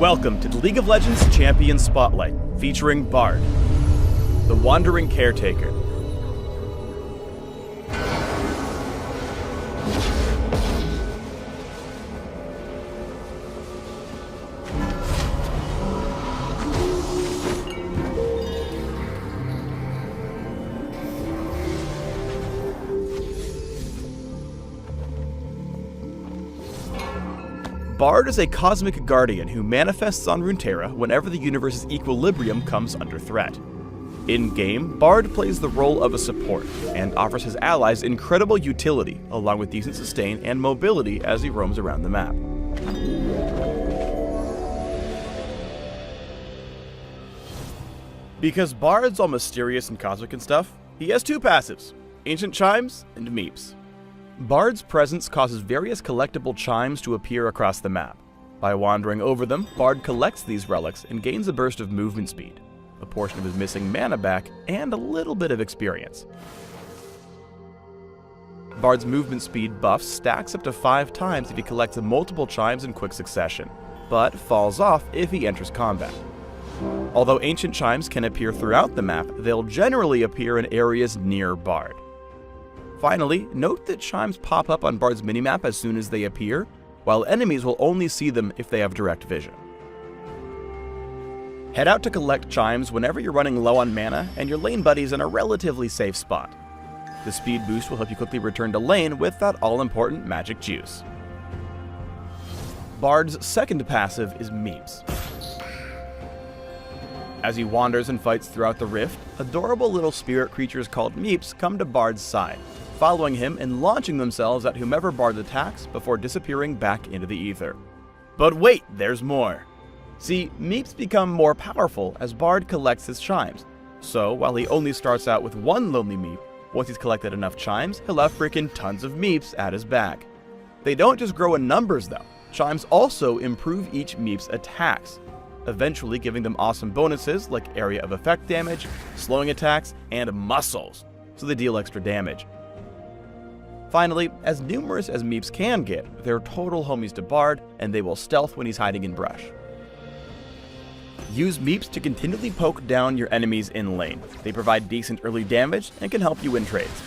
Welcome to the League of Legends Champion Spotlight, featuring Bard, the Wandering Caretaker. Bard is a cosmic guardian who manifests on Runeterra whenever the universe's equilibrium comes under threat. In-game, Bard plays the role of a support, and offers his allies incredible utility, along with decent sustain and mobility as he roams around the map. Because Bard's all mysterious and cosmic and stuff, he has two passives, Ancient Chimes and Meeps. Bard's presence causes various collectible chimes to appear across the map. By wandering over them, Bard collects these relics and gains a burst of movement speed, a portion of his missing mana back, and a little bit of experience. Bard's movement speed buff stacks up to 5 times if he collects multiple chimes in quick succession, but falls off if he enters combat. Although ancient chimes can appear throughout the map, they'll generally appear in areas near Bard. Finally, note that chimes pop up on Bard's minimap as soon as they appear, while enemies will only see them if they have direct vision. Head out to collect chimes whenever you're running low on mana and your lane buddy's in a relatively safe spot. The speed boost will help you quickly return to lane with that all-important magic juice. Bard's second passive is Meeps. As he wanders and fights throughout the Rift, adorable little spirit creatures called Meeps come to Bard's side, following him and launching themselves at whomever Bard attacks before disappearing back into the ether. But wait, there's more! See, Meeps become more powerful as Bard collects his chimes, so while he only starts out with one lonely Meep, once he's collected enough chimes, he'll have frickin' tons of Meeps at his back. They don't just grow in numbers though, chimes also improve each Meep's attacks, eventually giving them awesome bonuses like area of effect damage, slowing attacks, and muscles, so they deal extra damage. Finally, as numerous as Meeps can get, they're total homies to Bard, and they will stealth when he's hiding in brush. Use Meeps to continually poke down your enemies in lane. They provide decent early damage and can help you win trades.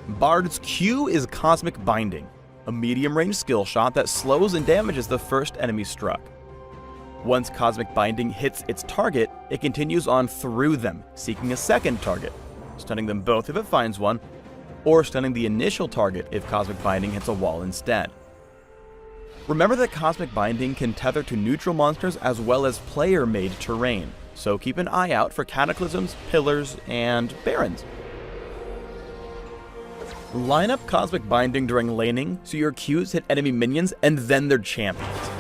Bard's Q is Cosmic Binding, a medium-range skill shot that slows and damages the first enemy struck. Once Cosmic Binding hits its target, it continues on through them, seeking a second target, stunning them both if it finds one, or stunning the initial target if Cosmic Binding hits a wall instead. Remember that Cosmic Binding can tether to neutral monsters as well as player-made terrain, so keep an eye out for Cataclysms, Pillars, and Barons. Line up Cosmic Binding during laning so your Qs hit enemy minions and then their champions.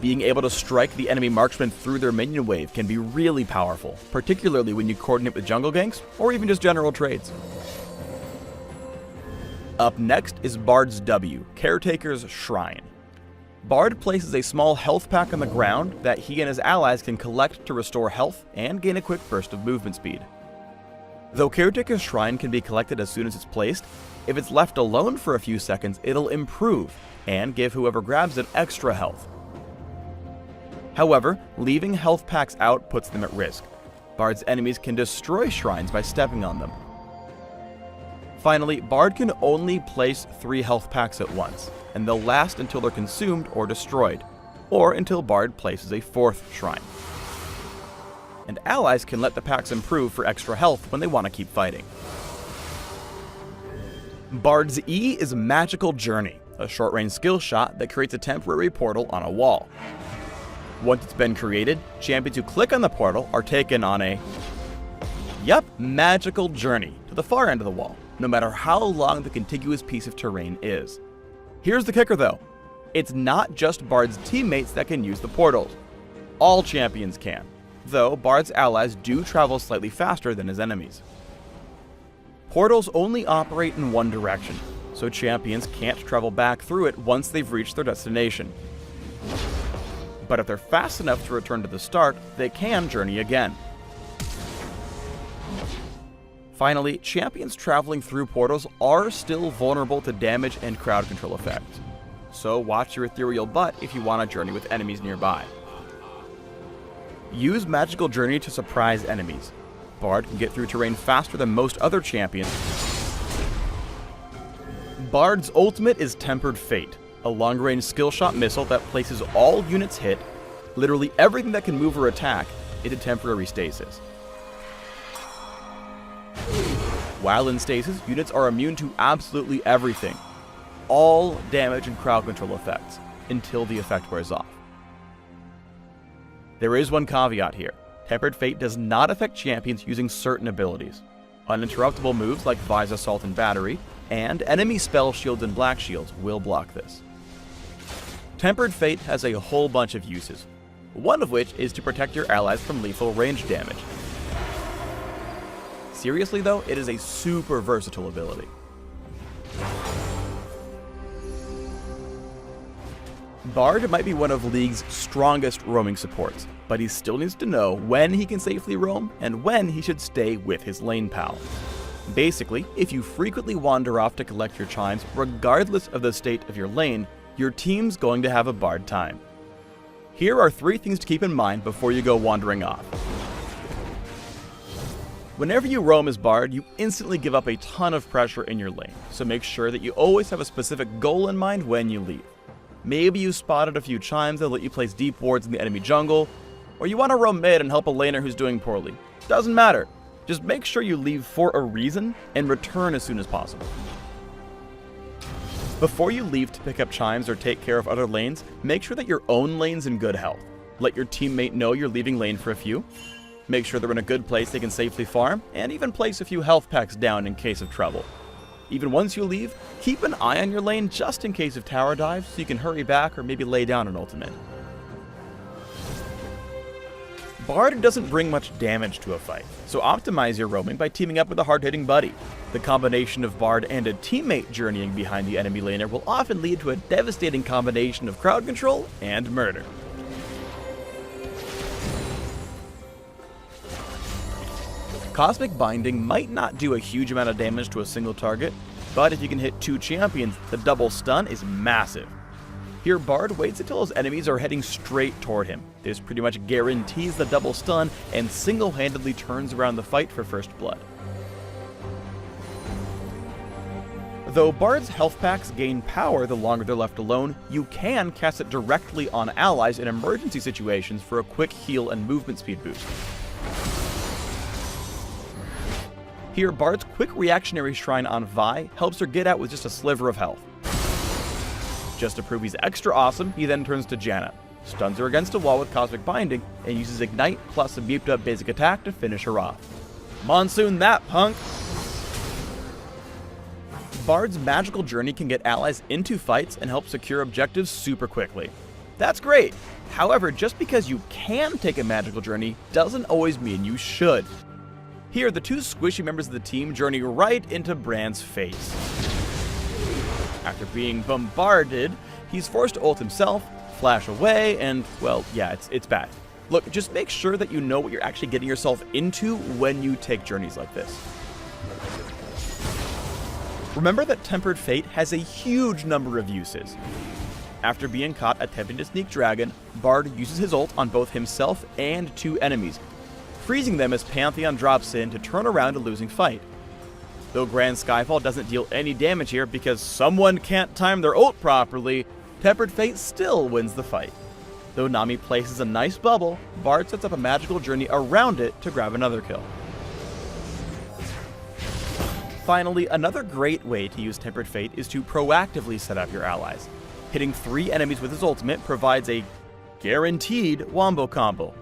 Being able to strike the enemy marksman through their minion wave can be really powerful, particularly when you coordinate with jungle ganks or even just general trades. Up next is Bard's W, Caretaker's Shrine. Bard places a small health pack on the ground that he and his allies can collect to restore health and gain a quick burst of movement speed. Though Caretaker's Shrine can be collected as soon as it's placed, if it's left alone for a few seconds, it'll improve and give whoever grabs it extra health. However, leaving health packs out puts them at risk. Bard's enemies can destroy shrines by stepping on them. Finally, Bard can only place 3 health packs at once, and they'll last until they're consumed or destroyed, or until Bard places a 4th shrine. And allies can let the packs improve for extra health when they want to keep fighting. Bard's E is Magical Journey, a short-range skill shot that creates a temporary portal on a wall. Once it's been created, champions who click on the portal are taken on a magical journey to the far end of the wall, no matter how long the contiguous piece of terrain is. Here's the kicker though, it's not just Bard's teammates that can use the portals. All champions can, though Bard's allies do travel slightly faster than his enemies. Portals only operate in one direction, so champions can't travel back through it once they've reached their destination. But if they're fast enough to return to the start, they can journey again. Finally, champions traveling through portals are still vulnerable to damage and crowd control effects. so watch your ethereal butt if you want to journey with enemies nearby. Use Magical Journey to surprise enemies. Bard can get through terrain faster than most other champions. Bard's ultimate is Tempered Fate, a long-range skill shot missile that places all units hit, literally everything that can move or attack, into temporary stasis. While in stasis, units are immune to absolutely everything, all damage and crowd control effects, until the effect wears off. There is one caveat here. Tempered Fate does not affect champions using certain abilities. Uninterruptible moves like Vise Assault and Battery, and enemy spell shields and black shields will block this. Tempered Fate has a whole bunch of uses, one of which is to protect your allies from lethal range damage. Seriously though, it is a super versatile ability. Bard might be one of League's strongest roaming supports, but he still needs to know when he can safely roam and when he should stay with his lane pal. Basically, if you frequently wander off to collect your chimes, regardless of the state of your lane, your team's going to have a Bard time. Here are 3 things to keep in mind before you go wandering off. Whenever you roam as Bard, you instantly give up a ton of pressure in your lane, so make sure that you always have a specific goal in mind when you leave. Maybe you spotted a few chimes that let you place deep wards in the enemy jungle, or you want to roam mid and help a laner who's doing poorly. Doesn't matter. Just make sure you leave for a reason and return as soon as possible. Before you leave to pick up chimes or take care of other lanes, make sure that your own lane's in good health. Let your teammate know you're leaving lane for a few. Make sure they're in a good place they can safely farm, and even place a few health packs down in case of trouble. Even once you leave, keep an eye on your lane just in case of tower dives so you can hurry back or maybe lay down an ultimate. Bard doesn't bring much damage to a fight, so optimize your roaming by teaming up with a hard-hitting buddy. The combination of Bard and a teammate journeying behind the enemy laner will often lead to a devastating combination of crowd control and murder. Cosmic Binding might not do a huge amount of damage to a single target, but if you can hit 2 champions, the double stun is massive. Here, Bard waits until his enemies are heading straight toward him. This pretty much guarantees the double stun and single-handedly turns around the fight for first blood. Though Bard's health packs gain power the longer they're left alone, you can cast it directly on allies in emergency situations for a quick heal and movement speed boost. Here, Bard's quick reactionary shrine on Vi helps her get out with just a sliver of health. Just to prove he's extra awesome, he then turns to Janna, stuns her against a wall with Cosmic Binding, and uses Ignite plus a beeped up basic attack to finish her off. Monsoon that, punk! Bard's Magical Journey can get allies into fights and help secure objectives super quickly. That's great! However, just because you can take a Magical Journey doesn't always mean you should. Here, the 2 squishy members of the team journey right into Brand's face. After being bombarded, he's forced to ult himself, flash away, and, well, yeah, it's bad. Look, just make sure that you know what you're actually getting yourself into when you take journeys like this. Remember that Tempered Fate has a huge number of uses. After being caught attempting to sneak Dragon, Bard uses his ult on both himself and 2 enemies, freezing them as Pantheon drops in to turn around a losing fight. Though Grand Skyfall doesn't deal any damage here because someone can't time their ult properly, Tempered Fate still wins the fight. Though Nami places a nice bubble, Bard sets up a Magical Journey around it to grab another kill. Finally, another great way to use Tempered Fate is to proactively set up your allies. Hitting 3 enemies with his ultimate provides a guaranteed wombo combo.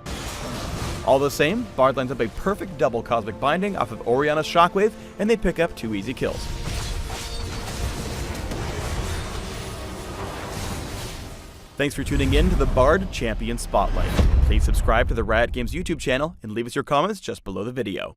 All the same, Bard lines up a perfect double Cosmic Binding off of Orianna's Shockwave, and they pick up 2 easy kills. Thanks for tuning in to the Bard Champion Spotlight. Please subscribe to the Riot Games YouTube channel and leave us your comments just below the video.